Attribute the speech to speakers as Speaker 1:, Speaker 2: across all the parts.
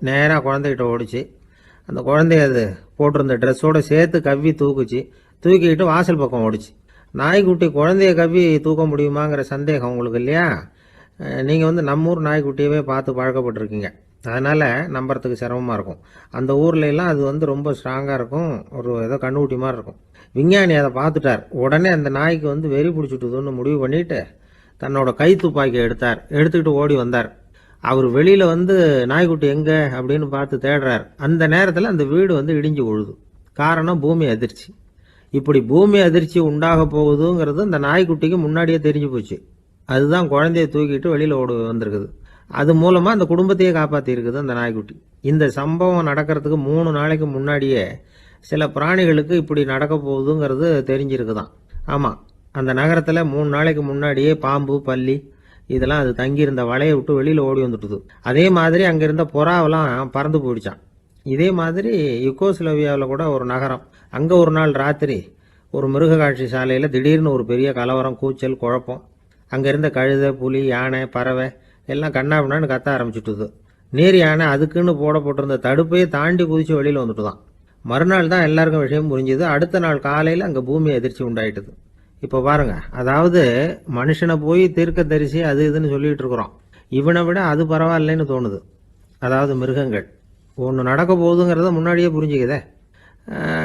Speaker 1: நேராக குழந்தைகிட்ட ஓடிச்சு. அந்த குழந்தைய அது போட்டிருந்த ட்ரெஸ்ஸோடு சேர்த்து கவ்வி தூக்குச்சு. தூக்கிக்கிட்டு வாசல் பக்கம் ஓடிச்சு. நாய்க்குட்டி குழந்தைய கவ்வி தூக்க முடியுமாங்கிற சந்தேகம் உங்களுக்கு இல்லையா? நீங்கள் நம்ம ஊர் நாய்க்குட்டியவே பார்த்து பழக்கப்பட்டிருக்கீங்க. அதனால் நம்புறதுக்கு சிரமமாக இருக்கும். அந்த ஊர்ல எல்லாம் அது ரொம்ப ஸ்ட்ராங்காக இருக்கும். ஒரு ஏதோ கண்ணுக்குட்டி மாதிரி இருக்கும். விஞ்ஞானி அதை பார்த்துட்டார். உடனே அந்த நாய்க்கு வெறி பிடிச்சிட்டுதுன்னு முடிவு பண்ணிட்டு தன்னோட கை துப்பாக்கியை எடுத்துக்கிட்டு ஓடி வந்தார். அவர் வெளியில் நாய்க்குட்டி எங்கே அப்படின்னு பார்த்து தேடுறார். அந்த நேரத்தில் அந்த வீடு இடிஞ்சு விழுது. காரணம் பூமி அதிர்ச்சி. இப்படி பூமி அதிர்ச்சி உண்டாக போகுதுங்கிறது அந்த நாய்க்குட்டிக்கு முன்னாடியே தெரிஞ்சு போச்சு. அதுதான் குழந்தைய தூக்கிட்டு வெளியில் ஓடி வந்திருக்குது. அது மூலமாக அந்த குடும்பத்தையே காப்பாற்றி இருக்குது அந்த நாய்க்குட்டி. இந்த சம்பவம் நடக்கிறதுக்கு 3 நாளைக்கு முன்னாடியே சில பிராணிகளுக்கு இப்படி நடக்க போகுதுங்கிறது தெரிஞ்சிருக்குதான். ஆமாம், அந்த நகரத்தில் 3 நாளைக்கு முன்னாடியே பாம்பு, பல்லி இதெல்லாம் அது தங்கியிருந்த வலையை விட்டு வெளியில் ஓடி வந்துட்டுது. அதே மாதிரி அங்கே இருந்த புறாவெல்லாம் பறந்து போயிடுச்சான். இதே மாதிரி யுகோஸ்லோவியாவில் கூட ஒரு நகரம். அங்கே ஒரு நாள் ராத்திரி ஒரு மிருக காட்சி சாலையில் திடீர்னு ஒரு பெரிய கலவரம், கூச்சல், குழப்பம். அங்கே இருந்த கழுதை, புலி, யானை, பறவை எல்லாம் கண்ணாபின்னான்னு கத்த ஆரம்பிச்சுட்டுது. நீர் யானை அதுக்குன்னு போட்டிருந்த தடுப்பையே தாண்டி குதிச்சு வெளியில் வந்துட்டுதான். மறுநாள் தான் எல்லாருக்கும் விஷயம் புரிஞ்சுது. அடுத்த நாள் காலையில் அங்கே பூமி அதிர்ச்சி உண்டாயிட்டுது. இப்போ பாருங்க, அதாவது மனுஷனை போய் தீர்க்க தரிசி அது இதுன்னு சொல்லிட்டு இருக்கிறோம். இவனை விட அது பரவாயில்லைன்னு தோணுது. அதாவது மிருகங்கள் ஒன்று நடக்க போகுதுங்கிறத முன்னாடியே புரிஞ்சுக்குதே.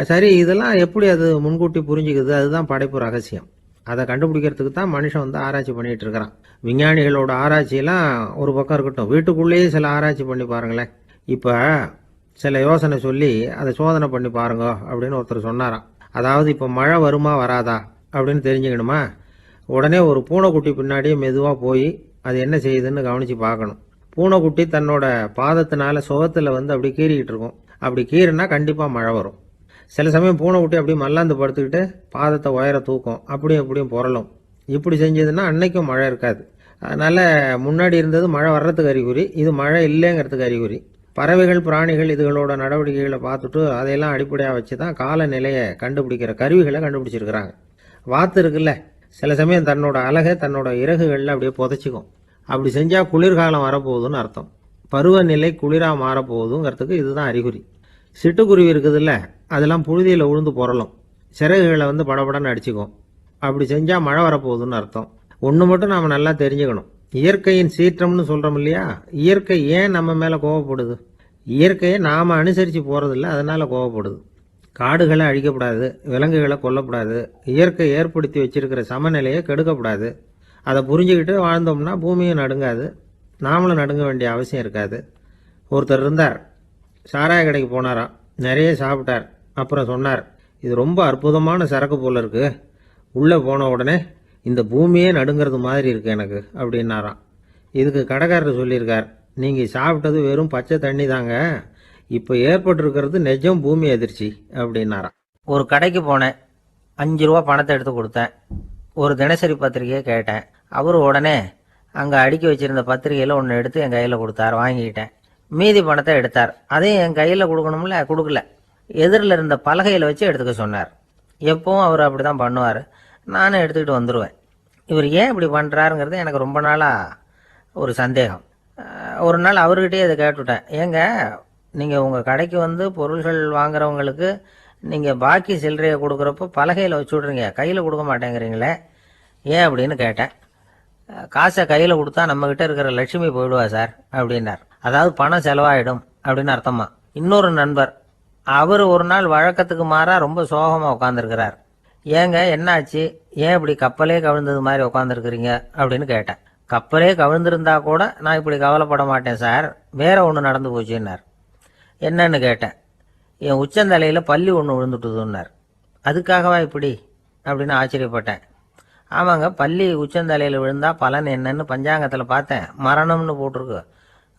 Speaker 1: சரி, இதெல்லாம் எப்படி அது முன்கூட்டி புரிஞ்சுக்குது? அதுதான் படைப்பு ரகசியம். அதை கண்டுபிடிக்கிறதுக்கு தான் மனுஷன் ஆராய்ச்சி பண்ணிட்டு இருக்கிறான். விஞ்ஞானிகளோட ஆராய்ச்சியெல்லாம் ஒரு பக்கம் இருக்கட்டும், வீட்டுக்குள்ளேயே சில ஆராய்ச்சி பண்ணி பாருங்களேன். இப்போ சில யோசனை சொல்லி அதை சோதனை பண்ணி பாருங்க அப்படின்னு ஒருத்தர் சொன்னாராம். அதாவது இப்போ மழை வருமா வராதா அப்படின்னு தெரிஞ்சுக்கணுமா, உடனே ஒரு பூனைக்குட்டி பின்னாடியே மெதுவாக போய் அது என்ன செய்யுதுன்னு கவனித்து பார்க்கணும். பூனைக்குட்டி தன்னோட பாதத்தினால சுகத்தில் அப்படி கீறிக்கிட்டு இருக்கும். அப்படி கீறினா கண்டிப்பாக மழை வரும். சில சமயம் பூனைக்குட்டி அப்படி மல்லாந்து படுத்துக்கிட்டு பாதத்தை உயர தூக்கும், அப்படியும் புரளும். இப்படி செஞ்சதுன்னா அன்னைக்கும் மழை இருக்காது. அதனால் முன்னாடி இருந்தது மழை வர்றதுக்கு அறிகுறி, இது மழை இல்லைங்கிறதுக்கு அறிகுறி. பறவைகள், பிராணிகள் இதுகளோட நடவடிக்கைகளை பார்த்துட்டு அதையெல்லாம் அடிப்படையாக வச்சு தான் காலநிலையை கண்டுபிடிக்கிற கருவிகளை கண்டுபிடிச்சிருக்கிறாங்க. வாத்து இருக்குல்ல, சில சமயம் தன்னோட அழகை தன்னோட இறகுகளில் அப்படியே புதைச்சிக்கும். அப்படி செஞ்சால் குளிர்காலம் வரப்போகுதுன்னு அர்த்தம். பருவநிலை குளிராக மாறப்போகுதுங்கிறதுக்கு இதுதான் அறிகுறி. சிட்டுக்குருவி இருக்குதுல்ல, அதெல்லாம் புழுதியில் உழுந்து புரளும். சிறகுகளை படபடன்னு அடிச்சுக்கும். அப்படி செஞ்சால் மழை வரப்போகுதுன்னு அர்த்தம். ஒன்று மட்டும் நாம் நல்லா தெரிஞ்சுக்கணும். இயற்கையின் சீற்றம்னு சொல்கிறோம் இல்லையா, இயற்கை ஏன் நம்ம மேலே கோவப்படுது? இயற்கையை நாம் அனுசரித்து போகிறதில்ல, அதனால் கோவப்படுது. காடுகளை அழிக்கப்படாது, விலங்குகளை கொல்லப்படாது, இயற்கை ஏற்படுத்தி வச்சிருக்கிற சமநிலையை கெடுக்கப்படாது. அதை புரிஞ்சுக்கிட்டு வாழ்ந்தோம்னா பூமியும் நடுங்காது, நாமளும் நடுங்க வேண்டிய அவசியம் இருக்காது. ஒருத்தர் இருந்தார், சாராய கடைக்கு போனாராம். நிறைய சாப்பிட்டார். அப்புறம் சொன்னார், இது ரொம்ப அற்புதமான சரக்கு போல இருக்கு. உள்ளே போன உடனே இந்த பூமியே நடுங்கிறது மாதிரி இருக்கு எனக்கு அப்படின்னாராம். இதுக்கு கடைக்காரர் சொல்லியிருக்கார், நீங்கள் சாப்பிட்டது வெறும் பச்சை தண்ணி தாங்க, இப்போ ஏற்பட்டிருக்கிறது நிஜம் பூமி அதிர்ச்சி அப்படின்னாராம். ஒரு கடைக்கு போனேன், 5 ரூபா பணத்தை எடுத்து கொடுத்தேன். ஒரு தினசரி பத்திரிகையை கேட்டேன். அவர் உடனே அங்கே அடுக்கி வச்சிருந்த பத்திரிகையில் ஒன்று எடுத்து என் கையில் கொடுத்தார். வாங்கிக்கிட்டேன். மீதி பணத்தை எடுத்தார். அதையும் என் கையில் கொடுக்கணும்ல, கொடுக்கல. எதிரில் இருந்த பலகையில் வச்சு எடுத்துக்க சொன்னார். எப்பவும் அவர் அப்படி தான் பண்ணுவார். நானும் எடுத்துக்கிட்டு வந்துடுவேன். இவர் ஏன் இப்படி பண்ணுறாருங்கிறது எனக்கு ரொம்ப நாளாக ஒரு சந்தேகம். ஒரு நாள் அவர்கிட்டயே அதை கேட்டுவிட்டேன். ஏங்க, நீங்கள் உங்கள் கடைக்கு பொருள்கள் வாங்குறவங்களுக்கு நீங்கள் பாக்கி சில்லறையை கொடுக்குறப்போ பலகையில் வச்சு விட்றீங்க, கையில் கொடுக்க மாட்டேங்கிறீங்களே, ஏன் அப்படின்னு கேட்டேன். காசை கையில் கொடுத்தா நம்மக்கிட்ட இருக்கிற லட்சுமி போயிடுவா சார் அப்படின்னார். அதாவது பணம் செலவாயிடும் அப்படின்னு அர்த்தமா. இன்னொரு நண்பர், அவர் ஒரு நாள் வழக்கத்துக்கு மாறா ரொம்ப சோகமாக உட்காந்துருக்கிறார். ஏங்க என்னாச்சு, ஏன் இப்படி கப்பலே கவிழ்ந்தது மாதிரி உட்காந்துருக்குறீங்க அப்படின்னு கேட்டேன். கப்பலே கவிழ்ந்திருந்தா கூட நான் இப்படி கவலைப்பட மாட்டேன் சார், வேற ஒன்று நடந்து போச்சுன்னார். என்னன்னு கேட்டேன். என் உச்சந்தலையில் பள்ளி ஒன்று விழுந்துட்டுதுன்னார். அதுக்காகவா இப்படி அப்படின்னு ஆச்சரியப்பட்டேன். ஆமாங்க, பள்ளி உச்சந்தலையில் விழுந்தால் பலன் என்னன்னு பஞ்சாங்கத்தில் பார்த்தேன், மரணம்னு போட்டிருக்கு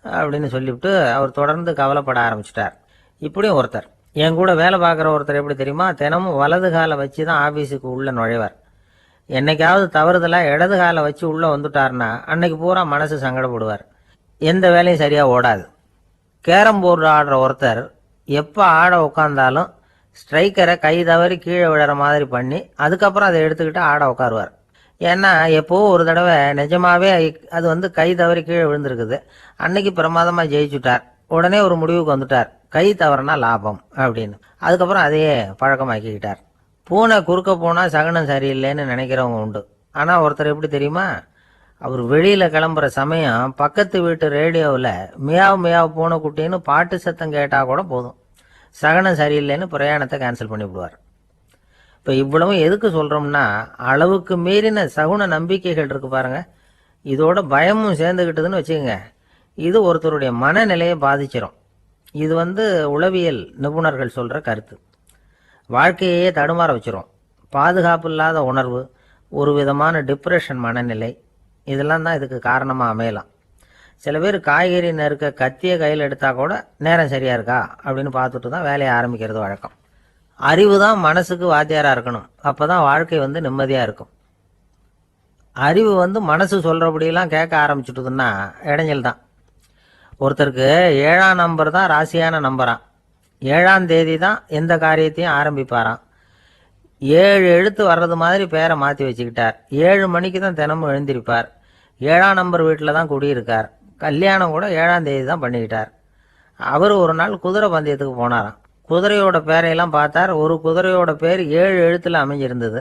Speaker 1: அப்படின்னு சொல்லிவிட்டு அவர் தொடர்ந்து கவலைப்பட ஆரம்பிச்சிட்டார். இப்படியும் ஒருத்தர், என் கூட வேலை பார்க்குற ஒருத்தர் எப்படி தெரியுமா, தினமும் வலது காலை வச்சு தான் ஆஃபீஸுக்கு உள்ளே நுழைவார். என்னைக்காவது தவறுதலாக இடது காலை வச்சு உள்ளே வந்துட்டார்னா அன்னைக்கு பூரா மனசு சங்கடப்படுவார். எந்த வேலையும் சரியாக ஓடாது. கேரம் போர்டு ஆடுற ஒருத்தர் எப்போ ஆட உட்காந்தாலும் ஸ்ட்ரைக்கரை கை தவறி கீழே விழுற மாதிரி பண்ணி அதுக்கப்புறம் அதை எடுத்துக்கிட்டு ஆட உட்காருவார். ஏன்னா எப்போ ஒரு தடவை நிஜமாவே அது கை தவறி கீழே விழுந்திருக்குது. அன்னைக்கு பிரமாதமாக ஜெயிச்சுட்டார்.
Speaker 2: உடனே ஒரு முடிவுக்கு வந்துட்டார், கை தவறுனா லாபம் அப்படின்னு. அதுக்கப்புறம் அதையே பழக்கமாக்கிக்கிட்டார். பூனை குறுக்க போனால் சகனம் சரியில்லைன்னு நினைக்கிறவங்க உண்டு. ஆனால் ஒருத்தர் எப்படி தெரியுமா, அவர் வெளியில் கிளம்புற சமயம் பக்கத்து வீட்டு ரேடியோவில் மியாவ் மியாவ் பூனை குட்டின்னு பாட்டு சத்தம் கேட்டால் கூட போதும், சகனம் சரியில்லைன்னு பிரயாணத்தை கேன்சல் பண்ணிவிடுவார். இப்போ இவ்வளவும் எதுக்கு சொல்கிறோம்னா, அளவுக்கு மீறின சகுன நம்பிக்கைகள் இருக்கு பாருங்க, இதோட பயமும் சேர்ந்துக்கிட்டதுன்னு வச்சுக்கோங்க, இது ஒருத்தருடைய மனநிலையை பாதிச்சிடும். இது உளவியல் நிபுணர்கள் சொல்கிற கருத்து. வாழ்க்கையே தடுமாற வச்சிரும். பாதுகாப்பு இல்லாத உணர்வு, ஒரு விதமான டிப்ரெஷன் மனநிலை, இதெல்லாம் தான் இதுக்கு காரணமாக அமையலாம். சில பேர் காய்கறி நறுக்க கத்தியை கையில் எடுத்தால் கூட நேரம் சரியாக இருக்கா அப்படின்னு பார்த்துட்டு தான் வேலையை ஆரம்பிக்கிறது வழக்கம். அறிவு தான் மனசுக்கு வாத்தியாராக இருக்கணும், அப்போ தான் வாழ்க்கை நிம்மதியாக இருக்கும். அறிவு மனசு சொல்கிறபடியெல்லாம் கேட்க ஆரம்பிச்சுட்டுதுன்னா இடைஞ்சல் தான். ஒருத்தருக்கு 7ஆம் நம்பர் தான் ராசியான நம்பரான். 7ஆம் தேதி தான் எந்த காரியத்தையும் ஆரம்பிப்பாராம். 7 எழுத்து வர்றது மாதிரி பேரை மாற்றி வச்சுக்கிட்டார். 7 மணிக்கு தான் தினமும் எழுந்திருப்பார். 7ஆம் நம்பர் வீட்டில் தான் குடியிருக்கார். கல்யாணம் கூட 7ஆம் தேதி தான் பண்ணிக்கிட்டார். அவர் ஒரு நாள் குதிரை பந்தயத்துக்கு போனாராம். குதிரையோட பேரையெல்லாம் பார்த்தார். ஒரு குதிரையோட பேர் 7 எழுத்தில் அமைஞ்சிருந்தது.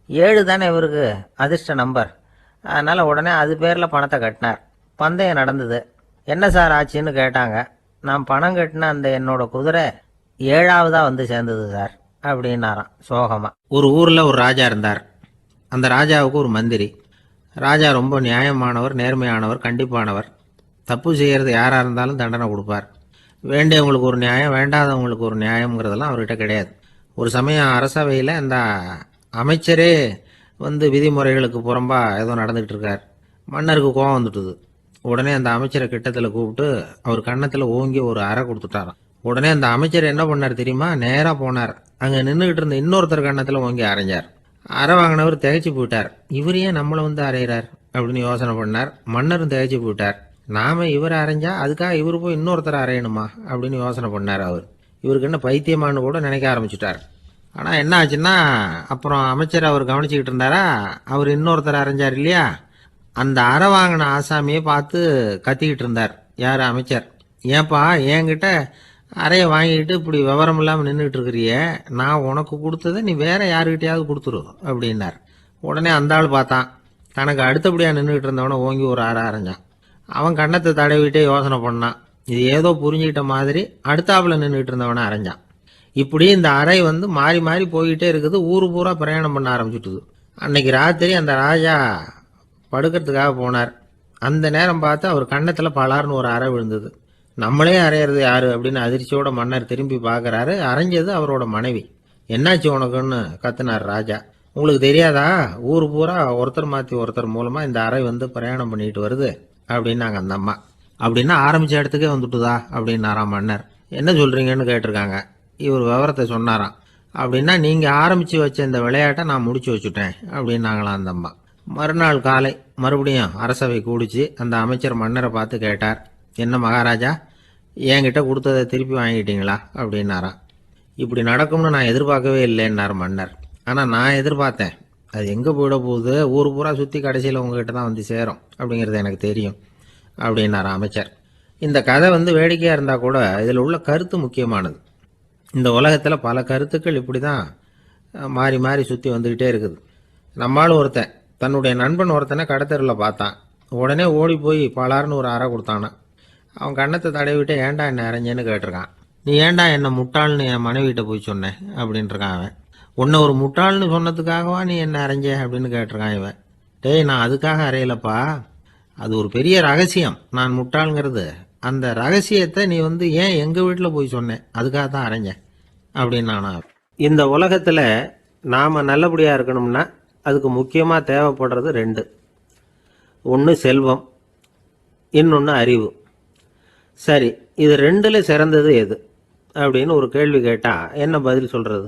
Speaker 2: 7 தானே இவருக்கு அதிர்ஷ்ட நம்பர். அதனால் உடனே அது பேரில் பணத்தை கட்டினார். பந்தயம் நடந்தது. என்ன சார் ஆச்சுன்னு கேட்டாங்க. நான் பணம் கட்டின அந்த என்னோட குதிரை 7ஆவதாக சேர்ந்தது சார் அப்படின்னாராம் சோகமா.
Speaker 1: ஒரு ஊரில் ஒரு ராஜா இருந்தார். அந்த ராஜாவுக்கு ஒரு மந்திரி. ராஜா ரொம்ப நியாயமானவர், நேர்மையானவர், கண்டிப்பானவர். தப்பு செய்கிறது யாராக இருந்தாலும் தண்டனை கொடுப்பார். வேண்டியவங்களுக்கு ஒரு நியாயம், வேண்டாதவங்களுக்கு ஒரு நியாயங்கிறதெல்லாம் அவர்கிட்ட கிடையாது. ஒரு சமயம் அரசவையில் அந்த அமைச்சரே விதிமுறைகளுக்கு புறம்பா ஏதோ நடந்துகிட்டு இருக்கார். மன்னருக்கு கோபம் வந்துட்டுது. உடனே அந்த அமைச்சரை கிட்டத்தில் கூப்பிட்டு அவர் கன்னத்தில் ஓங்கி ஒரு அறை கொடுத்துட்டாராம். உடனே அந்த அமைச்சர் என்ன பண்ணார் தெரியுமா, நேராக போனார். அங்கே நின்றுக்கிட்டு இருந்த இன்னொருத்தர் கன்னத்தில் ஓங்கி அரைஞ்சார். அறை வாங்கினவர் திகைச்சு போயிட்டார். இவர் ஏன் நம்மளை அரைகிறார் அப்படின்னு யோசனை பண்ணார். மன்னரும் திகைச்சு போயிட்டார். நாம இவரை அரைஞ்சா அதுக்காக இவர் போய் இன்னொருத்தரை அரையணுமா அப்படின்னு யோசனை பண்ணார். இவருக்கு என்ன பைத்தியமானு கூட நினைக்க ஆரம்பிச்சுட்டார். ஆனால் என்ன ஆச்சுன்னா, அப்புறம் அமைச்சர் அவர் கவனிச்சுக்கிட்டு இருந்தாரா, அவர் இன்னொருத்தரை அரைஞ்சார் இல்லையா, அந்த அறை வாங்கின ஆசாமியை பார்த்து கத்திக்கிட்டு இருந்தார். யார்? அமைச்சர். ஏன்பா என்கிட்ட அறையை வாங்கிக்கிட்டு இப்படி விவரம் இல்லாமல் நின்றுட்டு இருக்கிறிய, நான் உனக்கு கொடுத்ததை நீ வேற யாருக்கிட்டையாவது கொடுத்துரு அப்படின்னார். உடனே அந்த ஆள் பார்த்தான். தனக்கு அடுத்தபடியாக நின்றுட்டு இருந்தவனை ஓங்கி ஒரு அறை அரைஞ்சான். அவன் கண்ணத்தை தடவிட்டே யோசனை பண்ணான். இது ஏதோ புரிஞ்சுக்கிட்ட மாதிரி அடுத்தாப்புல நின்றுட்டு இருந்தவனை அரைஞ்சான். இப்படி இந்த அறை மாறி மாறி போய்கிட்டே இருக்குது. ஊர் பூரா பிரயாணம் பண்ண ஆரம்பிச்சுட்டுது. அன்னைக்கு ராத்திரி அந்த ராஜா படுக்கிறதுக்காக போனார். அந்த நேரம் பார்த்து அவர் கன்னத்தில் பலார்னு ஒரு அறை விழுந்தது. நம்மளே அரையிறது யாரு அப்படின்னு அதிர்ச்சியோட மன்னர் திரும்பி பார்க்குறாரு. அரைஞ்சது அவரோட மனைவி. என்னாச்சு உனக்குன்னு கத்துனார் ராஜா. உங்களுக்கு தெரியாதா, ஊர் பூரா ஒருத்தர் மாற்றி ஒருத்தர் மூலமாக இந்த அறை பிரயாணம் பண்ணிட்டு வருது அப்படின்னாங்க அந்த அம்மா. அப்படின்னா ஆரம்பித்த இடத்துக்கே வந்துட்டுதா அப்படின்னாராம் மன்னர். என்ன சொல்கிறீங்கன்னு கேட்டிருக்காங்க. இவர் விவரத்தை சொன்னாராம். அப்படின்னா நீங்கள் ஆரம்பித்து வச்ச இந்த விளையாட்டை நான் முடிச்சு வச்சுட்டேன் அப்படின்னாங்களாம் அந்த அம்மா. மறுநாள் காலை மறுபடியும் அரசவை கூடிச்சு. அந்த அமைச்சர் மன்னரை பார்த்து கேட்டார், என்ன மகாராஜா, என்கிட்ட கொடுத்ததை திருப்பி வாங்கிட்டீங்களா அப்படின்னாராம். இப்படி நடக்கும்னு நான் எதிர்பார்க்கவே இல்லைன்னார் மன்னர். ஆனால் நான் எதிர்பார்த்தேன். அது எங்கே போயிட போகுது, ஊர் பூரா சுற்றி கடைசியில் உங்ககிட்ட தான் சேரும் அப்படிங்கிறது எனக்கு தெரியும் அப்படின்னார் அமைச்சர். இந்த கதை வேடிக்கையாக இருந்தால் கூட இதில் உள்ள கருத்து முக்கியமானது. இந்த உலகத்தில் பல கருத்துக்கள் இப்படி தான் மாறி மாறி சுற்றி வந்துக்கிட்டே இருக்குது. நம்மளும் ஒருத்தன் தன்னுடைய நண்பன் ஒருத்தனை கடத்தெருவில் பார்த்தான். உடனே ஓடி போய் பலார்னு ஒரு அறை கொடுத்தானா. அவன் கண்ணத்தை தடவிட்டு ஏன்டா என்ன அரைஞ்சேன்னு கேட்டிருக்கான். நீ ஏன்டா என்ன முட்டாள்னு என் மனைவிட்ட போய் சொன்னேன் அப்படின்ட்டுருக்கான் அவன். உன்னை ஒரு முட்டாள்னு சொன்னதுக்காகவா நீ என்ன அரைஞ்ச அப்படின்னு கேட்டிருக்கான் இவன். டேய், நான் அதுக்காக அறையலப்பா, அது ஒரு பெரிய ரகசியம் நான் முட்டாளுங்கிறது. அந்த ரகசியத்தை நீ ஏன் எங்கள் வீட்டில் போய் சொன்னேன், அதுக்காக தான் அரைஞ்சேன் அப்படின்னு நான். இந்த உலகத்தில் நாம் நல்லபடியாக இருக்கணும்னா அதுக்கு முக்கியமாக தேவைப்படுறது 2. ஒன்று செல்வம், இன்னொன்று அறிவு. சரி, இது 2ல் சிறந்தது எது அப்படின்னு ஒரு கேள்வி கேட்டால் என்ன பதில் சொல்கிறது?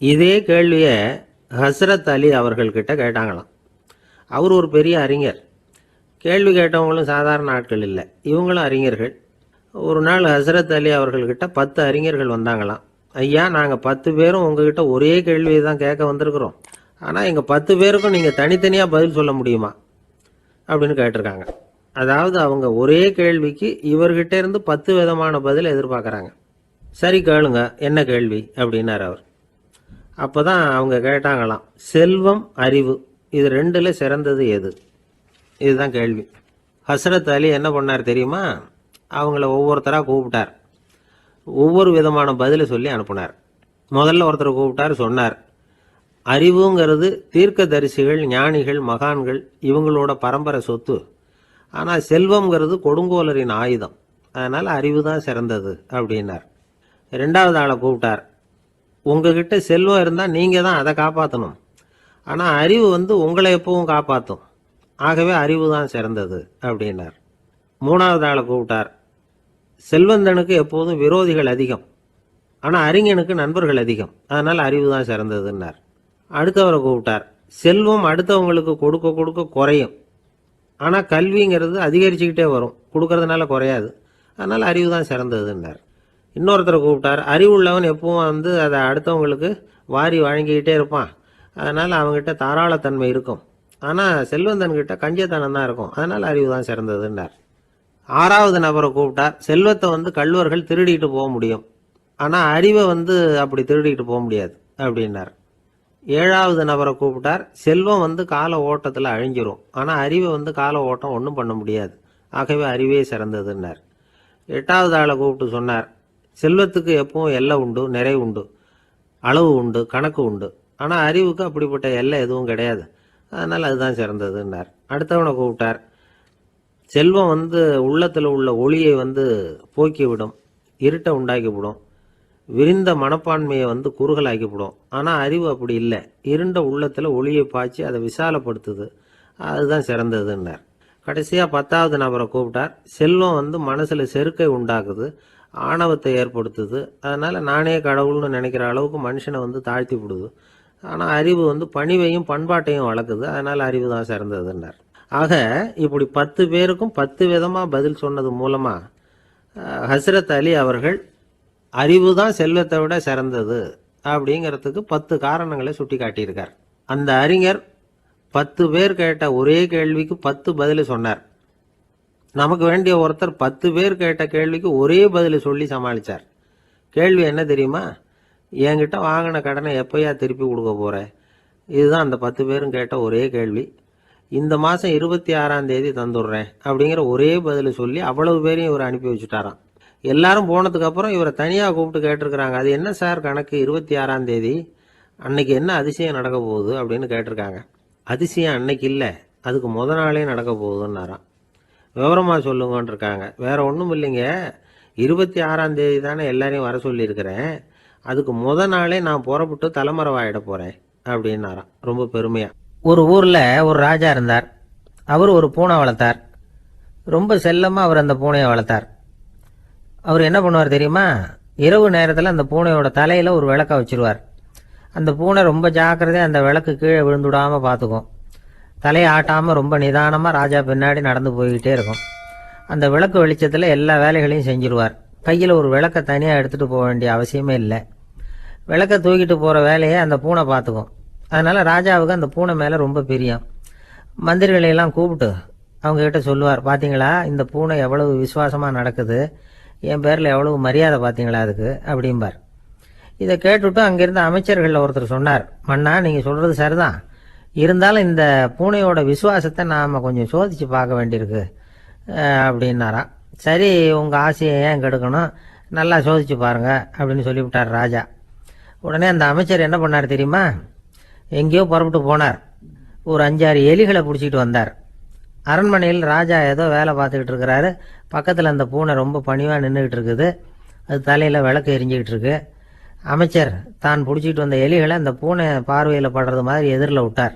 Speaker 1: இதே கேள்வியை ஹஸ்ரத் அலி அவர்கள்கிட்ட கேட்டாங்களாம். அவர் ஒரு பெரிய அறிஞர். கேள்வி கேட்டவங்களும் சாதாரண ஆட்கள் இல்லை, இவங்களும் அறிஞர்கள். ஒரு நாள் ஹஸ்ரத் அலி அவர்கள்கிட்ட 10 அறிஞர்கள் வந்தாங்களாம். ஐயா, நாங்கள் 10 பேரும் உங்ககிட்ட ஒரே கேள்வியை தான் கேட்க வந்திருக்கிறோம். ஆனால் எங்கள் 10 பேருக்கும் நீங்கள் தனித்தனியாக பதில் சொல்ல முடியுமா அப்படின்னு கேட்டிருக்காங்க. அதாவது அவங்க ஒரே கேள்விக்கு இவர்கிட்ட இருந்து 10 விதமான பதில் எதிர்பார்க்கறாங்க. சரி கேளுங்க, என்ன கேள்வி அப்படின்னார் அவர். அப்பதான் அவங்க கேட்டாங்களாம், செல்வம் அறிவு இது ரெண்டுல சிறந்தது எது? இதுதான் கேள்வி. ஹஸ்ரத் அலி என்ன பண்ணார் தெரியுமா? அவங்கள ஒவ்வொருத்தரா கூப்பிட்டார். ஒவ்வொரு விதமான பதிலை சொல்லி அனுப்புனார். முதல்ல ஒருத்தரை கூப்பிட்டார், சொன்னார், அறிவுங்கிறது தீர்க்கதரிசிகள், ஞானிகள், மகான்கள் இவங்களோட பரம்பரை சொத்து. ஆனால் செல்வம்ங்கிறது கொடுங்கோலரின் ஆயுதம். அதனால் அறிவு தான் சிறந்தது அப்படின்னார். ரெண்டாவது ஆளை கூப்பிட்டார். உங்ககிட்ட செல்வம் இருந்தால் நீங்கள் தான் அதை காப்பாற்றணும். ஆனால் அறிவு உங்களை எப்பவும் காப்பாற்றும். ஆகவே அறிவு தான் சிறந்தது அப்படின்னார். மூணாவது ஆளை கூப்பிட்டார். செல்வந்தனுக்கு எப்போதும் விரோதிகள் அதிகம், ஆனால் அறிஞனுக்கு நண்பர்கள் அதிகம். அதனால் அறிவு தான் சிறந்ததுன்னார். அடுத்தவரை கூப்பிட்டார். செல்வம் அடுத்தவங்களுக்கு கொடுக்க கொடுக்க குறையும், ஆனால் கல்விங்கிறது அதிகரிச்சுக்கிட்டே வரும், கொடுக்கறதுனால குறையாது. அதனால் அறிவு தான் சிறந்ததுன்னார். இன்னொருத்தரை கூப்பிட்டார். அறிவுள்ளவன் எப்பவும் அதை அடுத்தவங்களுக்கு வாரி வழங்கிக்கிட்டே இருப்பான். அதனால் அவங்ககிட்ட தாராளத்தன்மை இருக்கும். ஆனால் செல்வந்தன்கிட்ட கஞ்சத்தனம் தான் இருக்கும். அதனால் அறிவு தான் சிறந்ததுன்னார். ஆறாவது நபரை கூப்பிட்டார். செல்வத்தை கள்வர்கள் திருடிட்டு போக முடியும், ஆனால் அறிவை அப்படி திருடிட்டு போக முடியாது அப்படின்னார். ஏழாவது நபரை கூப்பிட்டார். செல்வம் கால ஓட்டத்தில் அழிஞ்சிரும், ஆனால் அறிவை கால ஓட்டம் ஒன்றும் பண்ண முடியாது. ஆகவே அறிவே சிறந்ததுன்னார். எட்டாவது ஆளை கூப்பிட்டு சொன்னார், செல்வத்துக்கு எப்பவும் எல்லை உண்டு, நிறை உண்டு, அளவு உண்டு, கணக்கு உண்டு. ஆனால் அறிவுக்கு அப்படிப்பட்ட எல்லை எதுவும் கிடையாது. அதனால் அதுதான் சிறந்ததுன்னார். அடுத்தவனை கூப்பிட்டார். செல்வம் உள்ளத்தில் உள்ள ஒளியை போக்கிவிடும், இருட்டை உண்டாக்கிவிடும், விரிந்த மனப்பான்மையை குறுகலாக்கிவிடும். ஆனால் அறிவு அப்படி இல்லை, இருண்ட உள்ளத்தில் ஒளியை பாய்ச்சி அதை விசாலப்படுத்துது. அதுதான் சிறந்ததுன்னார். கடைசியாக 10வது நபரை கூப்பிட்டார். செல்வம் மனசில் செருக்கை உண்டாக்குது, ஆணவத்தை ஏற்படுத்துது. அதனால் நானே கடவுள்னு நினைக்கிற அளவுக்கு மனுஷனை தாழ்த்தி விடுது. ஆனால் அறிவு பணிவையும் பண்பாட்டையும் வளர்க்குது. அதனால் அறிவு தான் சிறந்ததுன்னார். ஆக இப்படி 10 பேருக்கும் 10 விதமாக பதில் சொன்னது மூலமாக ஹஸ்ரத் அலி அவர்கள் அறிவு தான் செல்வத்தை விட சிறந்தது அப்படிங்கிறதுக்கு 10 காரணங்களை சுட்டி காட்டியிருக்கார். அந்த அறிஞர் 10 பேர் கேட்ட ஒரே கேள்விக்கு 10 பதில் சொன்னார். நமக்கு வேண்டிய ஒருத்தர் 10 பேர் கேட்ட கேள்விக்கு ஒரே பதில் சொல்லி சமாளித்தார். கேள்வி என்ன தெரியுமா? என்கிட்ட வாங்கின கடனை எப்போயா திருப்பி கொடுக்க போகிறேன்? இதுதான் அந்த 10 பேரும் கேட்ட ஒரே கேள்வி. இந்த மாதம் 26ஆம் தேதி தந்துடுறேன் அப்படிங்கிற ஒரே பதில் சொல்லி அவ்வளவு பேரையும் இவர் அனுப்பி வச்சுட்டாராம். எல்லாரும் போனதுக்கப்புறம் இவரை தனியாக கூப்பிட்டு கேட்டிருக்கிறாங்க. அது என்ன சார் கணக்கு, 26ஆம் தேதி அன்னைக்கு என்ன அதிசயம் நடக்க போகுது அப்படின்னு கேட்டிருக்காங்க. அதிசயம் அன்னைக்கு இல்லை, அதுக்கு முத நாளே நடக்க போகுதுன்னாராம். விவரமாக சொல்லுங்கன்னு இருக்காங்க. வேற ஒன்றும் இல்லைங்க, 26ஆம் தேதி தானே எல்லாரையும் வர சொல்லியிருக்கிறேன், அதுக்கு முத நாளே நான் புறப்பட்டு தலைமறைவாயிட போகிறேன் அப்படின்னாராம் ரொம்ப பெருமையாக.
Speaker 2: ஒரு ஊரில் ஒரு ராஜா இருந்தார். அவர் ஒரு பூனை வளர்த்தார். ரொம்ப செல்லமாக அவர் அந்த பூனையை வளர்த்தார். அவர் என்ன பண்ணுவார் தெரியுமா? இரவு நேரத்தில் அந்த பூனையோட தலையில் ஒரு விளக்க வச்சிருவார். அந்த பூனை ரொம்ப ஜாக்கிரதையாக அந்த விளக்கு கீழே விழுந்துடாமல் பார்த்துக்கும். தலையை ஆட்டாமல் ரொம்ப நிதானமாக ராஜா பின்னாடி நடந்து போய்கிட்டே இருக்கும். அந்த விளக்கு வெளிச்சத்தில் எல்லா வேலைகளையும் செஞ்சிருவார். கையில் ஒரு விளக்கை தனியாக எடுத்துகிட்டு போக வேண்டிய அவசியமே இல்லை. விளக்கை தூக்கிட்டு போகிற வேலையை அந்த பூனை பார்த்துக்கும். அதனால் ராஜாவுக்கு அந்த பூனை மேலே ரொம்ப பிரியம். மந்திரிகளையெல்லாம் கூப்பிட்டு அவங்ககிட்ட சொல்லுவார், பார்த்தீங்களா இந்த பூனை எவ்வளவு விசுவாசமாக நடக்குது, என் பேரில் எவ்வளவு மரியாதை பார்த்தீங்களா அதுக்கு அப்படிம்பார். இதை கேட்டுவிட்டு அங்கிருந்த அமைச்சர்களில் ஒருத்தர் சொன்னார், மன்னா நீங்கள் சொல்கிறது சரிதான், இருந்தாலும் இந்த பூனையோட விசுவாசத்தை நாம் கொஞ்சம் சோதித்து பார்க்க வேண்டியிருக்கு அப்படின்னாராம். சரி, உங்கள் ஆசையை ஏன் கெடுக்கணும், நல்லா சோதிச்சு பாருங்க அப்படின்னு சொல்லிவிட்டார் ராஜா. உடனே அந்த அமைச்சர் என்ன பண்ணார் தெரியுமா? எங்கேயோ புறப்பட்டு போனார். ஒரு 5-6 எலிகளை பிடிச்சிட்டு வந்தார். அரண்மனையில் ராஜா ஏதோ வேலை பார்த்துக்கிட்டு இருக்கிறாரு. பக்கத்தில் அந்த பூனை ரொம்ப பணிவாக நின்றுக்கிட்டு இருக்குது. அது தலையில் விளக்கு எரிஞ்சிக்கிட்டு இருக்கு. அமைச்சர் தான் பிடிச்சிட்டு வந்த எலிகளை அந்த பூனை பார்வையில் படுறது மாதிரி எதிரில் விட்டார்.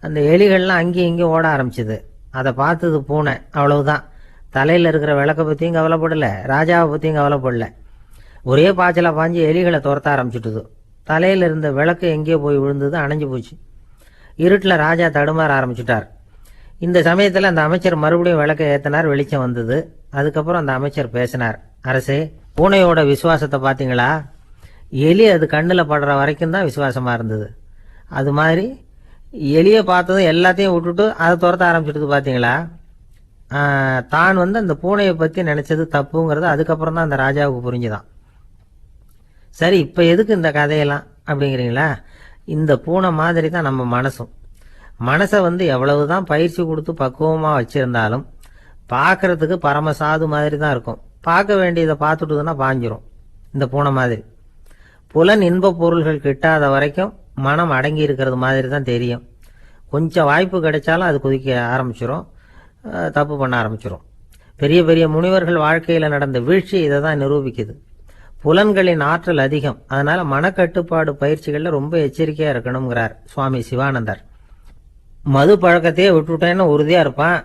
Speaker 2: அந்த எலிகள்லாம் அங்கேயும் இங்கேயும் ஓட ஆரம்பிச்சுது. அதை பார்த்தது பூனை. அவ்வளவுதான். தலையில் இருக்கிற விளக்கை பற்றியும் கவலைப்படலை, ராஜாவை பற்றியும் கவலைப்படல. ஒரே பாய்ச்சலாக பாஞ்சு எலிகளை துரத்த ஆரம்பிச்சுட்டுது. தலையில் இருந்த விளக்கு எங்கேயோ போய் விழுந்தது, அணைஞ்சு போச்சு. இருட்டில் ராஜா தடுமாற ஆரம்பிச்சுட்டார். இந்த சமயத்தில் அந்த அமைச்சர் மறுபடியும் விளக்கை ஏற்றினார். வெளிச்சம் வந்தது. அதுக்கப்புறம் அந்த அமைச்சர் பேசினார், அரசே, பூனையோட விசுவாசத்தை பார்த்தீங்களா? எலி அது கண்ணில் படுற வரைக்கும் தான் விசுவாசமாக இருந்தது. அது மாதிரி எலியை பார்த்ததும் எல்லாத்தையும் விட்டுட்டு அதை துரத்த ஆரம்பிச்சுட்டு பார்த்தீங்களா? தான் அந்த பூனையை பற்றி நினச்சது தப்புங்கிறது அதுக்கப்புறம் தான் அந்த ராஜாவுக்கு புரிஞ்சுதான். சரி, இப்போ எதுக்கு இந்த கதையெல்லாம் அப்படிங்கிறீங்களா? இந்த பூனை மாதிரி தான் நம்ம மனசும். மனசை எவ்வளவு தான் பயிற்சி கொடுத்து பக்குவமாக வச்சுருந்தாலும் பார்க்கறதுக்கு பரமசாது மாதிரி தான் இருக்கும். பார்க்க வேண்டியதை பார்த்துட்டுதுன்னா பாஞ்சிரும். இந்த பூனை மாதிரி புலன் இன்ப பொருள்கள் கிட்டாத வரைக்கும் மனம் அடங்கி இருக்கிறது மாதிரி தான் தெரியும். கொஞ்சம் வாய்ப்பு கிடைச்சாலும் அது குதிக்க ஆரம்பிச்சிடும், தப்பு பண்ண ஆரம்பிச்சிடும். பெரிய பெரிய முனிவர்கள் வாழ்க்கையில் நடந்த வீழ்ச்சி இதை தான் நிரூபிக்குது. புலன்களின் ஆற்றல் அதிகம், அதனால மனக்கட்டுப்பாடு பயிற்சிகளில் ரொம்ப எச்சரிக்கையாக இருக்கணுங்கிறார் சுவாமி சிவானந்தர். மது பழக்கத்தையே விட்டுவிட்டேன்னு உறுதியாக இருப்பான்.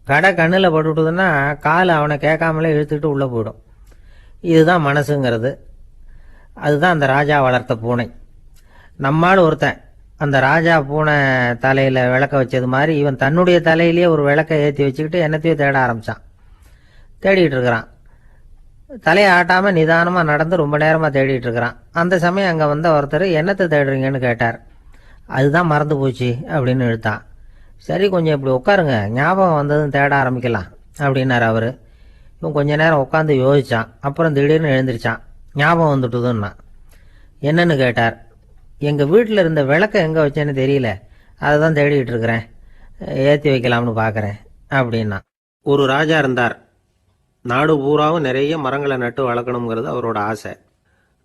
Speaker 2: கடை கண்ணில் பட்டுவிட்டதுன்னா கால் அவனை கேட்காமலே இழுத்துக்கிட்டு உள்ளே போயிடும். இதுதான் மனசுங்கிறது. அதுதான் அந்த ராஜா வளர்த்த பூனை. நம்மால் ஒருத்தன் அந்த ராஜா பூனை தலையில் விளக்க வச்சது மாதிரி இவன் தன்னுடைய தலையிலேயே ஒரு விளக்கை ஏற்றி வச்சுக்கிட்டு என்னத்தையோ தேட ஆரம்பித்தான். தேடிட்டு இருக்கிறான். தலையை ஆட்டாமல் நிதானமாக நடந்து ரொம்ப நேரமாக தேடிட்டு இருக்கிறான். அந்த சமயம் அங்கே வந்த ஒருத்தர் என்னத்தை தேடுறீங்கன்னு கேட்டார். அதுதான் மறந்து போச்சு அப்படின்னு இழுத்தான். சரி, கொஞ்சம் இப்படி உட்காருங்க, ஞாபகம் வந்ததும் தேட ஆரம்பிக்கலாம் அப்படின்னார் அவர். இவன் கொஞ்ச நேரம் உட்காந்து யோசித்தான். அப்புறம் திடீர்னு எழுந்திரிச்சான். ஞாபகம் வந்துட்டுதுன்னா. என்னன்னு கேட்டார். எங்கள் வீட்டில் இருந்த விளக்கை எங்கே வச்சேன்னு தெரியல, அதை தான் தேடிட்டு இருக்கிறேன், ஏற்றி வைக்கலாம்னு பார்க்குறேன் அப்படின்னா.
Speaker 1: ஒரு ராஜா இருந்தார். நாடு பூராவும் நிறைய மரங்களை நட்டு வளர்க்கணுங்கிறது அவரோட ஆசை.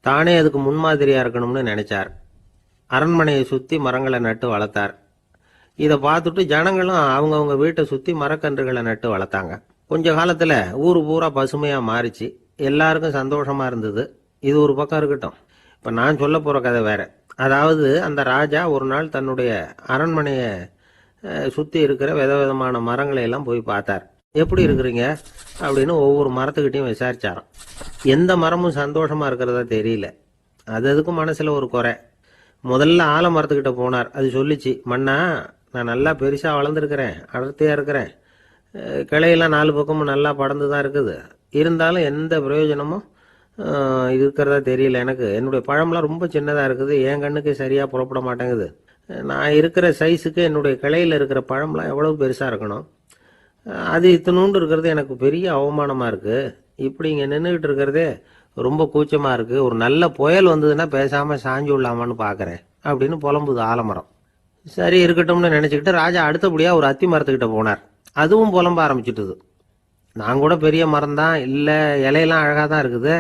Speaker 1: தானே அதுக்கு முன்மாதிரியாக இருக்கணும்னு நினைச்சார். அரண்மனையை சுற்றி மரங்களை நட்டு வளர்த்தார். இதை பார்த்துட்டு ஜனங்களும் அவங்கவுங்க வீட்டை சுற்றி மரக்கன்றுகளை நட்டு வளர்த்தாங்க. கொஞ்ச காலத்தில் ஊர் பூரா பசுமையாக மாறிச்சு. எல்லாருக்கும் சந்தோஷமாக இருந்தது. இது ஒரு பக்கம் இருக்கட்டும். இப்போ நான் சொல்ல போகிற கதை வேற. அதாவது அந்த ராஜா ஒரு நாள் தன்னுடைய அரண்மனையை சுற்றி இருக்கிற விதவிதமான மரங்களை எல்லாம் போய் பார்த்தார். எப்படி இருக்கிறீங்க அப்படின்னு ஒவ்வொரு மரத்துக்கிட்டையும் விசாரிச்சாராம். எந்த மரமும் சந்தோஷமாக இருக்கிறதா தெரியல. அதுக்கும் மனசில் ஒரு குறை. முதல்ல ஆலமரத்துக்கிட்ட போனார். அது சொல்லிச்சு, மண்ணா, நான் நல்லா பெருசாக வளர்ந்துருக்கிறேன், அடர்த்தியாக இருக்கிறேன், கிளையெல்லாம் 4 பக்கமும் நல்லா படர்ந்து தான் இருக்குது, இருந்தாலும் எந்த பிரயோஜனமும் இருக்கிறதா தெரியல எனக்கு. என்னுடைய பழம்லாம் ரொம்ப சின்னதாக இருக்குது, என் கண்ணுக்கு சரியாக புறப்பட மாட்டேங்குது. நான் இருக்கிற சைஸுக்கு என்னுடைய கிளையில் இருக்கிற பழம்லாம் எவ்வளவு பெருசாக இருக்கணும், அது இத்தினூண்டு இருக்கிறது எனக்கு பெரிய அவமானமாக இருக்குது. இப்படி இங்கே நின்றுக்கிட்டு இருக்கிறதே ரொம்ப கூச்சமாக இருக்குது. ஒரு நல்ல புயல் வந்ததுன்னா பேசாமல் சாஞ்சு விடலாமான்னு பார்க்குறேன் அப்படின்னு புலம்புது ஆலமரம். சரி, இருக்கட்டும்னு நினச்சிக்கிட்டு ராஜா அடுத்தபடியாக ஒரு அத்தி மரத்துக்கிட்ட போனார். அதுவும் புலம்ப ஆரம்பிச்சிட்டுது. நான் கூட பெரிய மரம் தான், இல்லை இலையெல்லாம் அழகாக தான் இருக்குது,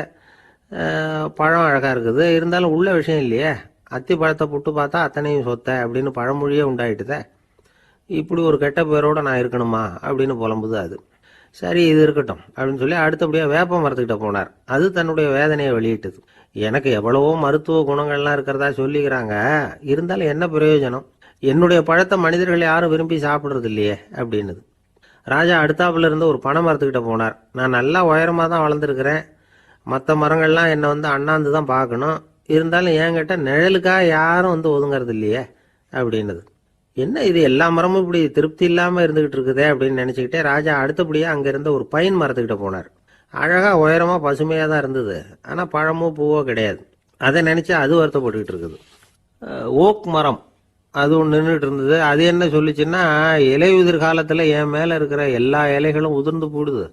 Speaker 1: பழம் அழகாக இருக்குது, இருந்தாலும் உள்ள விஷயம் இல்லையே, அத்தி பழத்தை புட்டு பார்த்தா அத்தனையும் சொத்தை அப்படின்னு பழமொழியே உண்டாயிட்டுதே. இப்படி ஒரு கெட்ட பேரோட நான் இருக்கணுமா அப்படின்னு புலம்புது அது. சரி, இது இருக்கட்டும் அப்படின்னு சொல்லி அடுத்தபடியாக வேப்ப மரத்துக்கிட்ட போனார். அது தன்னுடைய வேதனையை வெளியிட்டது. எனக்கு எவ்வளவோ மருத்துவ குணங்கள்லாம் இருக்கிறதா சொல்லிக்கிறாங்க, இருந்தாலும் என்ன பிரயோஜனம், என்னுடைய பழத்தை மனிதர்கள் யாரும் விரும்பி சாப்பிட்றது இல்லையே அப்படின்னுது. ராஜா அடுத்தாப்புல இருந்து ஒரு பனை மரத்துக்கிட்ட போனார். நான் நல்லா உயரமாக தான் வளர்ந்துருக்கிறேன், மற்ற மரங்கள்லாம் என்னை அண்ணாந்து தான் பார்க்கணும், இருந்தாலும் என்கிட்ட நிழலுக்காக யாரும் ஒதுங்கிறது இல்லையே அப்படின்னுது. என்ன இது, எல்லா மரமும் இப்படி திருப்தி இல்லாமல் இருந்துகிட்டு இருக்குதே அப்படின்னு நினச்சிக்கிட்டே ராஜா அடுத்தபடியாக அங்கே இருந்த ஒரு பைன் மரத்துக்கிட்ட போனார். அழகாக உயரமாக பசுமையாக தான் இருந்தது, ஆனால் பழமோ பூவோ கிடையாது. அதை நினச்சி அது வருத்தப்பட்டுக்கிட்டு இருக்குது. ஓக் மரம் அது ஒன்று நின்றுட்டு இருந்தது. அது என்ன சொல்லிச்சுன்னா, இலையுதிர் காலத்தில் என் மேலே இருக்கிற எல்லா இலைகளும் உதிர்ந்து போடுது,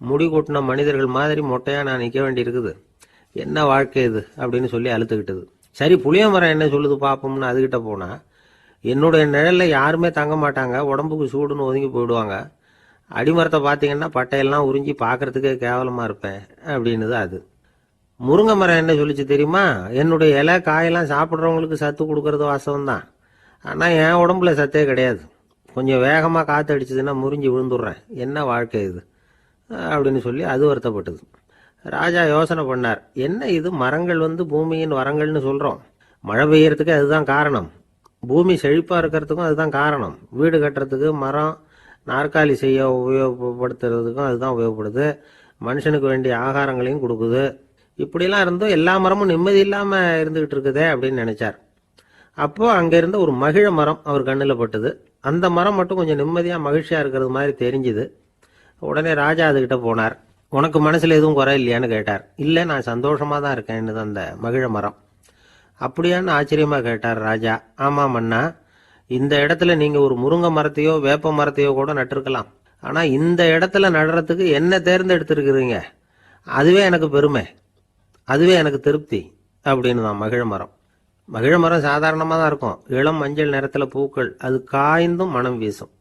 Speaker 1: முடி கொட்டின மனிதர்கள் மாதிரி மொட்டையாக நான் நிற்க வேண்டி இருக்குது, என்ன வாழ்க்கை இது அப்படின்னு சொல்லி அழுத்துக்கிட்டது. சரி, புளிய மரம் என்ன சொல்லுது பார்ப்போம்னு அதுகிட்ட போனால், என்னுடைய நிழலில் யாருமே தங்க மாட்டாங்க, உடம்புக்கு சூடுன்னு ஒதுங்கி போயிடுவாங்க, அடிமரத்தை பார்த்தீங்கன்னா பட்டையெல்லாம் உறிஞ்சி பார்க்கறதுக்கே கேவலமாக இருப்பேன் அப்படின்னுது அது. முருங்கை மரம் என்ன சொல்லிச்சு தெரியுமா, என்னுடைய இலை காயெல்லாம் சாப்பிட்றவங்களுக்கு சத்து கொடுக்கறது வாசவம் தான், ஆனால் என் உடம்புல சத்தே கிடையாது, கொஞ்சம் வேகமாக காற்று அடிச்சதுன்னா முறிஞ்சி விழுந்துடுறேன், என்ன வாழ்க்கை இது அப்படின்னு சொல்லி அது வருத்தப்பட்டது. ராஜா யோசனை பண்ணார், என்ன இது, மரங்கள் பூமியின் வரங்கள்னு சொல்கிறோம், மழை பெய்யறதுக்கு அதுதான் காரணம், பூமி செழிப்பாக இருக்கிறதுக்கும் அதுதான் காரணம், வீடு கட்டுறதுக்கு மரம், நாற்காலி செய்ய உபயோகப்படுத்துறதுக்கும் அதுதான் உபயோகப்படுது, மனுஷனுக்கு வேண்டிய ஆகாரங்களையும் கொடுக்குது, இப்படிலாம் இருந்தும் எல்லா மரமும் நிம்மதி இல்லாமல் இருந்துகிட்டு இருக்குதே அப்படின்னு நினைச்சார். அப்போ அங்கே இருந்த ஒரு மகிழ மரம் அவர் கண்ணில் பட்டுது. அந்த மரம் மட்டும் கொஞ்சம் நிம்மதியாக மகிழ்ச்சியாக இருக்கிறது மாதிரி தெரிஞ்சுது. உடனே ராஜா அதுகிட்ட போனார். உனக்கு மனசில் எதுவும் குறை இல்லையான்னு கேட்டார். இல்லை, நான் சந்தோஷமாக தான் இருக்கேன்னு அந்த மகிழ மரம். அப்படியான்னு ஆச்சரியமாக கேட்டார் ராஜா. ஆமாம் மன்னா, இந்த இடத்துல நீங்கள் ஒரு முருங்கை மரத்தையோ வேப்ப மரத்தையோ கூட நட்டிருக்கலாம், ஆனால் இந்த இடத்துல நடுறதுக்கு என்ன தேர்ந்தெடுத்திருக்கிறீங்க, அதுவே எனக்கு பெருமை, அதுவே எனக்கு திருப்தி அப்படின்னு தான் மகிழ மரம். மகிழ மரம் சாதாரணமாக தான் இருக்கும், இளம் மஞ்சள் நிறத்தில் பூக்கள், அது காய்ந்தும் மனம் வீசும்.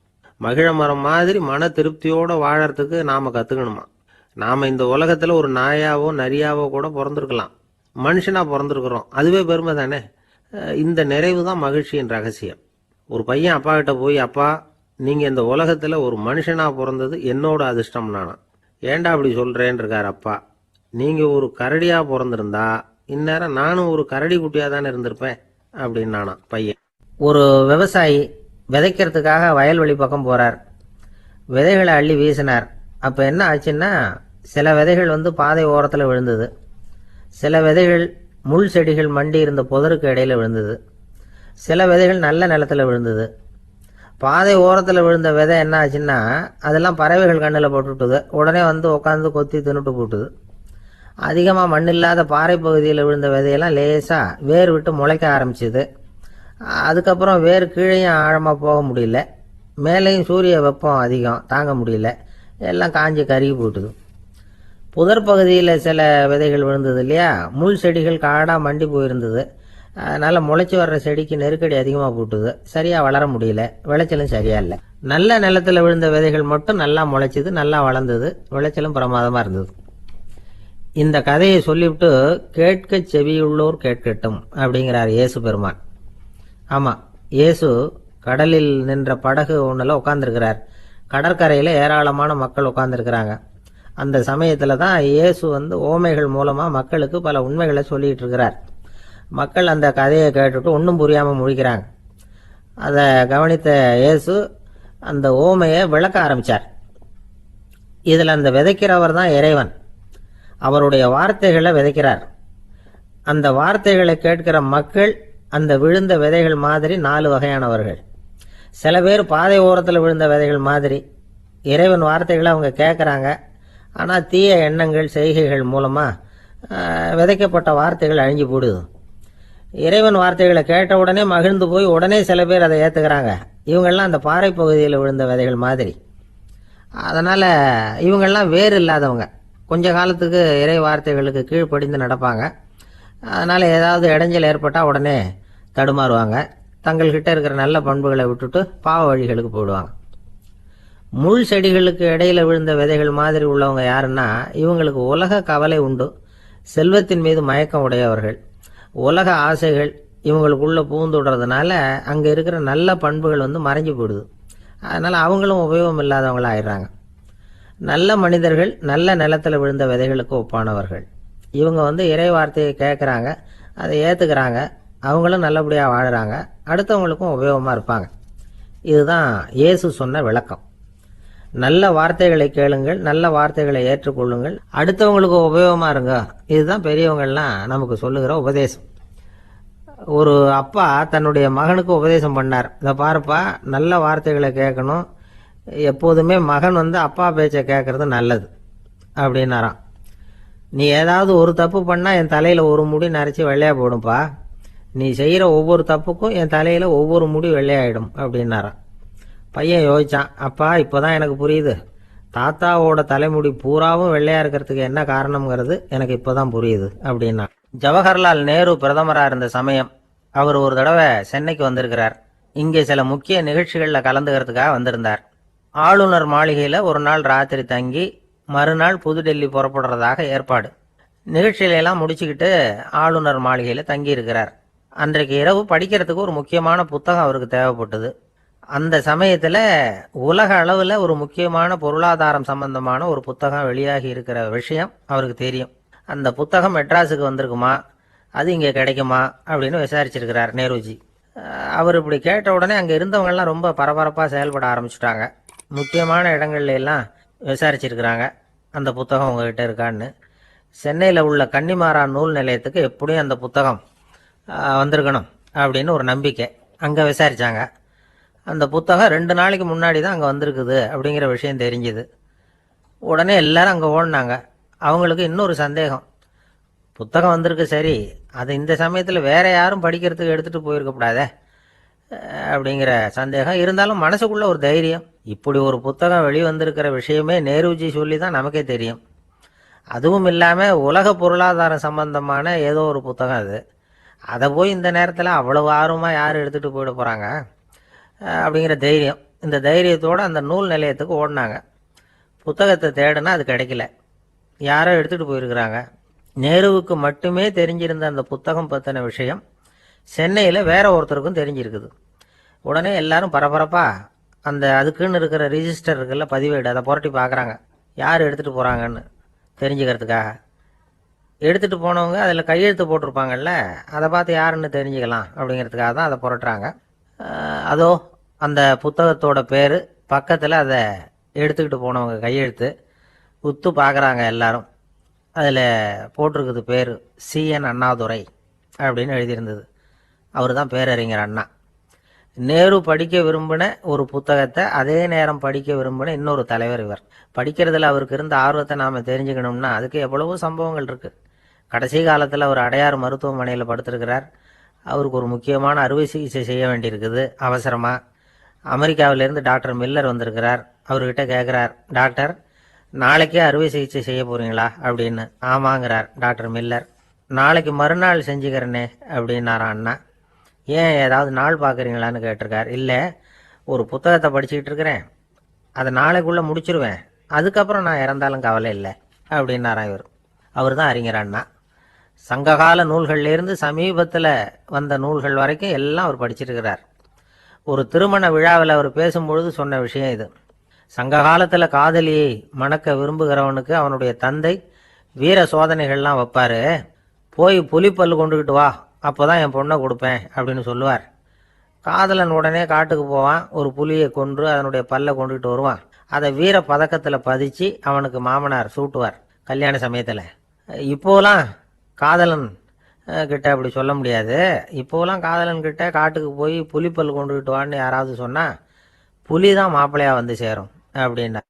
Speaker 1: மகிழ மரம் மாதிரி மன திருப்தியோடு வாழறதுக்கு நாம் கற்றுக்கணுமா. நாம் இந்த உலகத்தில் ஒரு நாயாவோ நரியாவோ கூட பிறந்திருக்கலாம், மனுஷனாக பிறந்திருக்கிறோம், அதுவே பெருமை தானே. இந்த நிறைவு தான் மகிழ்ச்சியின் ரகசியம். ஒரு பையன் அப்பா கிட்ட போய், அப்பா நீங்கள் இந்த உலகத்தில் ஒரு மனுஷனாக பிறந்தது என்னோட அதிர்ஷ்டம் நானா. ஏண்டா அப்படி சொல்கிறேன்னு இருக்கார் அப்பா. நீங்கள் ஒரு கரடியாக பிறந்திருந்தா இந்நேரம் நானும் ஒரு கரடி குட்டியாக தானே இருந்திருப்பேன் அப்படின்னு நானா பையன்.
Speaker 2: ஒரு விவசாயி விதைக்கிறதுக்காக வயல்வெளி பக்கம் போகிறார். விதைகளை அள்ளி வீசினார். அப்போ என்ன ஆச்சுன்னா, சில விதைகள் பாதை ஓரத்தில் விழுந்தது, சில விதைகள் முள் செடிகள் மண்டி இருந்த புதருக்கு இடையில விழுந்தது, சில விதைகள் நல்ல நிலத்தில் விழுந்தது. பாதை ஓரத்தில் விழுந்த விதை என்ன ஆச்சுன்னா, அதெல்லாம் பறவைகள் கண்ணில் போட்டுவிட்டுது. உடனே உட்காந்து கொத்தி தின்னுட்டு போட்டுது. அதிகமாக மண் இல்லாத பாறை பகுதியில் விழுந்த விதையெல்லாம் லேசாக வேர் விட்டு முளைக்க ஆரம்பிச்சிது. அதுக்கப்புறம் வேர் கீழேயும் ஆழமாக போக முடியல, மேலேயும் சூரிய வெப்பம் அதிகம் தாங்க முடியல, எல்லாம் காஞ்சி கருகி போட்டுது. புதர் பகுதியில் சில விதைகள் விழுந்தது இல்லையா, முள் செடிகள் காடாக மண்டி போயிருந்தது. அதனால் முளைச்சி வர்ற செடிக்கு நெருக்கடி அதிகமாக போட்டுது, சரியாக வளர முடியல, விளைச்சலும் சரியா இல்லை. நல்ல நிலத்தில் விழுந்த விதைகள் மட்டும் நல்லா முளைச்சிது, நல்லா வளர்ந்தது, விளைச்சலும் பிரமாதமாக இருந்தது. இந்த கதையை சொல்லிவிட்டு கேட்க செவியுள்ளோர் கேட்கட்டும் அப்படிங்கிறார் இயேசு பெருமான். ஆமாம், இயேசு கடலில் நின்ற படகு ஒன்றில் உட்காந்துருக்கிறார். கடற்கரையில் ஏராளமான மக்கள் உட்காந்துருக்கிறாங்க. அந்த சமயத்தில் தான் இயேசு ஓமைகள் மூலமாக மக்களுக்கு பல உண்மைகளை சொல்லிகிட்டு இருக்கிறார். மக்கள் அந்த கதையை கேட்டுட்டு ஒன்றும் புரியாமல் முழிக்கிறாங்க. அதை கவனித்த இயேசு அந்த ஓமையை விளக்க ஆரம்பித்தார். இதில் அந்த விதைக்கிறவர் தான் இறைவன். அவருடைய வார்த்தைகளை விதைக்கிறார். அந்த வார்த்தைகளை கேட்கிற மக்கள் அந்த விழுந்த விதைகள் மாதிரி 4 வகையானவர்கள். சில பேர் பாதை ஓரத்தில் விழுந்த விதைகள் மாதிரி. இறைவன் வார்த்தைகளை அவங்க கேட்குறாங்க, ஆனால் தீய எண்ணங்கள் செய்கைகள் மூலமாக விதைக்கப்பட்ட வார்த்தைகள் அழிஞ்சு போடுது. இறைவன் வார்த்தைகளை கேட்ட உடனே மகிழ்ந்து போய் உடனே சில பேர் அதை ஏற்றுக்கிறாங்க. இவங்கெல்லாம் அந்த பாறை பகுதியில் விழுந்த விதைகள் மாதிரி. அதனால் இவங்கெல்லாம் வேறு இல்லாதவங்க, கொஞ்ச காலத்துக்கு இறை வார்த்தைகளுக்கு கீழ்ப்படிந்து நடப்பாங்க. அதனால் ஏதாவது இடைஞ்சல் ஏற்பட்டால் உடனே தடுமாறுவாங்க, தங்கள்கிட்ட இருக்கிற நல்ல பண்புகளை விட்டுட்டு பாவ வழிகளுக்கு போயிடுவாங்க. முள் செடிகளுக்கு இடையில விழுந்த விதைகள் மாதிரி உள்ளவங்க யாருன்னா, இவங்களுக்கு உலக கவலை உண்டு, செல்வத்தின் மீது மயக்கம் உடையவர்கள். உலக ஆசைகள் இவங்களுக்குள்ள பூந்துடுறதுனால அங்கே இருக்கிற நல்ல பண்புகள் மறைஞ்சு போயிடுது. அதனால் அவங்களும் உபயோகம் இல்லாதவங்களா ஆயிடுறாங்க. நல்ல மனிதர்கள் நல்ல நிலத்தில் விழுந்த விதைகளுக்கு ஒப்பானவர்கள். இவங்க இறை வார்த்தையை கேட்குறாங்க, அதை ஏற்றுக்கிறாங்க, அவங்களும் நல்லபடியாக வாழுறாங்க, அடுத்தவங்களுக்கும் உபயோகமாக இருப்பாங்க. இதுதான் இயேசு சொன்ன விளக்கம். நல்ல வார்த்தைகளை கேளுங்கள், நல்ல வார்த்தைகளை ஏற்றுக்கொள்ளுங்கள், அடுத்தவங்களுக்கு உபயோகமாக இருங்க. இதுதான் பெரியவங்கள்லாம் நமக்கு சொல்லுகிற உபதேசம். ஒரு அப்பா தன்னுடைய மகனுக்கு உபதேசம் பண்ணார். இதை பாருப்பா, நல்ல வார்த்தைகளை கேட்கணும், எப்போதுமே மகன் அப்பா பேச்சை கேட்கறது நல்லது அப்படின்னாராம். நீ ஏதாவது ஒரு தப்பு பண்ணால் என் தலையில் ஒரு முடி நரைச்சி வெள்ளையா போடும்பா, நீ செய்கிற ஒவ்வொரு தப்புக்கும் என் தலையில் ஒவ்வொரு முடி வெள்ளையாயிடும் அப்படின்னாராம். பையன் யோசிச்சான், அப்பா இப்போதான் எனக்கு புரியுது, தாத்தாவோட தலைமுடி பூராவும் வெள்ளையா இருக்கிறதுக்கு என்ன காரணம்ங்கிறது எனக்கு இப்போதான் புரியுது அப்படின்னா. ஜவஹர்லால் நேரு பிரதமராக இருந்த சமயம் அவர் ஒரு தடவை சென்னைக்கு வந்திருக்கிறார். இங்கே சில முக்கிய நிகழ்ச்சிகளில் கலந்துக்கிறதுக்காக வந்திருந்தார். ஆளுநர் மாளிகையில் ஒரு நாள் ராத்திரி தங்கி மறுநாள் புதுடெல்லி புறப்படுறதாக ஏற்பாடு. நிகழ்ச்சியிலெல்லாம் முடிச்சுக்கிட்டு ஆளுநர் மாளிகையில் தங்கி இருக்கிறார். அன்றைக்கு இரவு படிக்கிறதுக்கு ஒரு முக்கியமான புத்தகம் அவருக்கு தேவைப்பட்டது. அந்த சமயத்தில் உலக அளவில் ஒரு முக்கியமான பொருளாதாரம் சம்பந்தமான ஒரு புத்தகம் வெளியாகி இருக்கிற விஷயம் அவருக்கு தெரியும். அந்த புத்தகம் மெட்ராஸுக்கு வந்திருக்குமா, அது இங்கே கிடைக்குமா அப்படின்னு விசாரிச்சிருக்கிறார் நேருஜி. அவர் இப்படி கேட்ட உடனே அங்கே இருந்தவங்கெல்லாம் ரொம்ப பரபரப்பாக செயல்பட ஆரம்பிச்சுட்டாங்க. முக்கியமான இடங்கள்ல எல்லாம் விசாரிச்சிருக்கிறாங்க, அந்த புத்தகம் உங்ககிட்ட இருக்கான்னு. சென்னையில் உள்ள கன்னிமாரா நூல் நிலையத்துக்கு எப்படியும் அந்த புத்தகம் வந்திருக்கணும் அப்படின்னு ஒரு நம்பிக்கை. அங்கே விசாரித்தாங்க. அந்த புத்தகம் 2 நாளைக்கு முன்னாடி தான் அங்கே வந்திருக்குது அப்படிங்கிற விஷயம் தெரிஞ்சுது. உடனே எல்லாரும் அங்கே ஓடினாங்க. அவங்களுக்கு இன்னொரு சந்தேகம், புத்தகம் வந்திருக்கு சரி, அது இந்த சமயத்தில் வேற யாரும் படிக்கிறதுக்கு எடுத்துகிட்டு போயிருக்கக்கூடாதே, அப்படிங்கிற சந்தேகம் இருந்தாலும் மனசுக்குள்ள ஒரு தைரியம். இப்படி ஒரு புத்தகம் வெளிவந்திருக்கிற விஷயமே நேருஜி சொல்லி தான் நமக்கே தெரியும். அதுவும் இல்லாமல் உலக பொருளாதாரம் சம்பந்தமான ஏதோ ஒரு புத்தகம் அது. அதை போய் இந்த நேரத்தில் அவ்வளவு ஆர்வமாக யார் எடுத்துகிட்டு போயிட போகிறாங்க அப்படிங்கிற தைரியம். இந்த தைரியத்தோடு அந்த நூல் நிலையத்துக்கு ஓடினாங்க. புத்தகத்தை தேடினா அது கிடைக்கல. யாரோ எடுத்துகிட்டு போயிருக்கிறாங்க. நேருவுக்கு மட்டுமே தெரிஞ்சிருந்த அந்த புத்தகம் பற்றின விஷயம் சென்னையில் வேற ஒருத்தருக்கும் தெரிஞ்சிருக்குது. உடனே எல்லாரும் பரபரப்பாக அந்த அதுக்குன்னு இருக்கிற ரிஜிஸ்டர் இருக்குல்ல, பதிவேடு, அதை புரட்டி பார்க்குறாங்க யார் எடுத்துகிட்டு போகிறாங்கன்னு தெரிஞ்சுக்கிறதுக்காக. எடுத்துகிட்டு போனவங்க அதில் கையெழுத்து போட்டிருப்பாங்கல்ல, அதை பார்த்து யாருன்னு தெரிஞ்சுக்கலாம் அப்படிங்கிறதுக்காக தான் அதை புரட்டுறாங்க. அதோ அந்த புத்தகத்தோட பேர் பக்கத்தில் அதை எடுத்துக்கிட்டு போனவங்க கையெழுத்து உத்து பார்க்குறாங்க எல்லாரும். அதில் போட்டிருக்குது பேர் CN அண்ணாதுரை அப்படின்னு எழுதியிருந்தது. அவர் தான் பேரறிஞர் அண்ணா. நேரு படிக்க விரும்பின ஒரு புத்தகத்தை அதே நேரம் படிக்க விரும்பின இன்னொரு தலைவர் இவர். படிக்கிறதுல அவருக்கு இருந்த ஆர்வத்தை நாம் தெரிஞ்சுக்கணும்னா அதுக்கு எவ்வளவோ சம்பவங்கள் இருக்குது. கடைசி காலத்தில் அவர் அடையாறு மருத்துவமனையில் படுத்திருக்கிறார். அவருக்கு ஒரு முக்கியமான அறுவை சிகிச்சை செய்ய வேண்டியிருக்குது அவசரமாக. அமெரிக்காவிலேருந்து டாக்டர் மில்லர் வந்திருக்கிறார். அவர்கிட்ட கேட்குறார், டாக்டர் நாளைக்கே அறுவை சிகிச்சை செய்ய போகிறீங்களா அப்படின்னு. ஆமாங்கிறார் டாக்டர் மில்லர். நாளைக்கு மறுநாள் செஞ்சுக்கிறேனே அப்படின்னாரான் அண்ணா. ஏன் ஏதாவது நாள் பார்க்குறீங்களான்னு கேட்டிருக்கார். இல்லை, ஒரு புத்தகத்தை படிச்சுக்கிட்டு இருக்கிறேன், அதை நாளைக்குள்ளே முடிச்சிருவேன், அதுக்கப்புறம் நான் இறந்தாலும் கவலை இல்லை அப்படின்னாரான் இவர். அவர் தான் அறிஞர் அண்ணா. சங்ககால நூல்கள்லேருந்து சமீபத்தில் வந்த நூல்கள் வரைக்கும் எல்லாம் அவர் படிச்சிருக்கிறார். ஒரு திருமண விழாவில் அவர் பேசும்பொழுது சொன்ன விஷயம் இது. சங்க காலத்தில் காதலியை மணக்க விரும்புகிறவனுக்கு அவனுடைய தந்தை வீர சோதனைகள்லாம் வைப்பார். போய் புலிப்பல்லு கொண்டுக்கிட்டு வா, அப்போ தான் என் பொண்ணை கொடுப்பேன் அப்படின்னு சொல்லுவார். காதலன் உடனே காட்டுக்கு போவான், ஒரு புலியை கொன்று அதனுடைய பல்லை கொண்டுகிட்டு வருவான். அதை வீர பதக்கத்தில் பதிச்சு அவனுக்கு மாமனார் சூட்டுவார் கல்யாண சமயத்தில். இப்போலாம் காதலன் கிட்ட அப்படி சொல்ல முடியாது. இப்போலாம் காதலன் கிட்ட காட்டுக்கு போய் புலிப்பல் கொண்டுகிட்டு வான்னு யாராவது சொன்னால் புலி தான் மாப்பிள்ளையாக வந்து சேரும் அப்படின்னா.